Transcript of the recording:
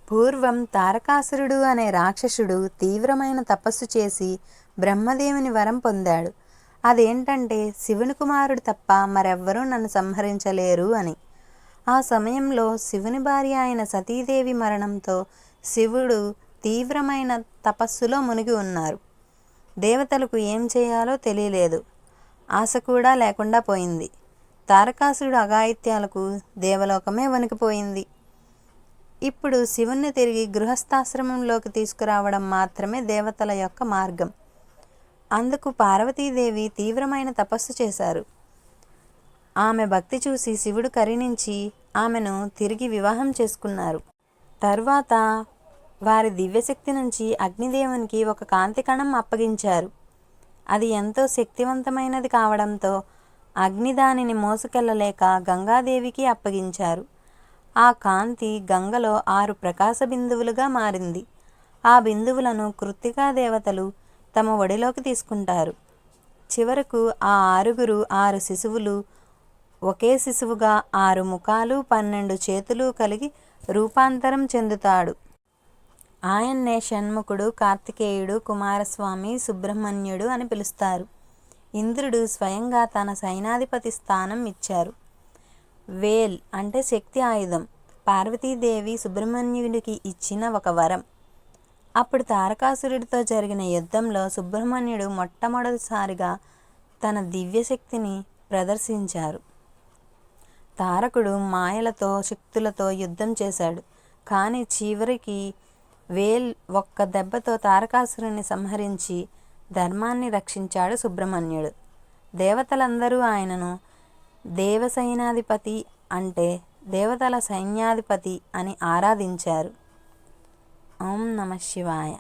పూర్వం తారకాసురుడు అనే రాక్షసుడు తీవ్రమైన తపస్సు చేసి బ్రహ్మదేవుని వరం పొందాడు. అదేంటంటే శివుని కుమారుడు తప్ప మరెవ్వరూ నన్ను సంహరించలేరు అని. ఆ సమయంలో శివుని భార్య అయిన సతీదేవి మరణంతో శివుడు తీవ్రమైన తపస్సులో మునిగి ఉన్నారు. దేవతలకు ఏం చేయాలో తెలియలేదు. ఆశ కూడా లేకుండా పోయింది. తారకాసురుడు అఘాయిత్యాలకు దేవలోకమే వణికిపోయింది. ఇప్పుడు శివుణ్ణి తిరిగి గృహస్థాశ్రమంలోకి తీసుకురావడం మాత్రమే దేవతల యొక్క మార్గం. అందుకు పార్వతీదేవి తీవ్రమైన తపస్సు చేశారు. ఆమె భక్తి చూసి శివుడు కరుణించి ఆమెను తిరిగి వివాహం చేసుకున్నారు. తర్వాత వారి దివ్యశక్తి నుంచి అగ్నిదేవునికి ఒక కాంతి కణం అప్పగించారు. అది ఎంతో శక్తివంతమైనది కావడంతో అగ్ని దానిని మోసుకెళ్లలేక గంగాదేవికి అప్పగించారు. ఆ కాంతి గంగలో 6 ప్రకాశ బిందువులుగా మారింది. ఆ బిందువులను కృత్తికా దేవతలు తమ ఒడిలోకి తీసుకుంటారు. చివరకు ఆ 6 6 శిశువులు ఒకే శిశువుగా 6 ముఖాలు 12 చేతులు కలిగి రూపాంతరం చెందుతాడు. ఆయన్నే షణ్ముఖుడు, కార్తికేయుడు, కుమారస్వామి, సుబ్రహ్మణ్యుడు అని పిలుస్తారు. ఇంద్రుడు స్వయంగా తన సైనాధిపతి స్థానం ఇచ్చారు. వేల్ అంటే శక్తి ఆయుధం పార్వతీదేవి సుబ్రహ్మణ్యుడికి ఇచ్చిన ఒక వరం. అప్పుడు తారకాసురుడితో జరిగిన యుద్ధంలో సుబ్రహ్మణ్యుడు మొట్టమొదటిసారిగా తన దివ్యశక్తిని ప్రదర్శించారు. తారకుడు మాయలతో శక్తులతో యుద్ధం చేశాడు. కానీ చివరికి వేల్ ఒక్క దెబ్బతో తారకాసురుని సంహరించి ధర్మాన్ని రక్షించాడు సుబ్రహ్మణ్యుడు. దేవతలందరూ ఆయనను దేవసైనాధిపతి అంటే దేవతల సైన్యాధిపతి అని ఆరాధించారు. ఓం నమః శివాయ.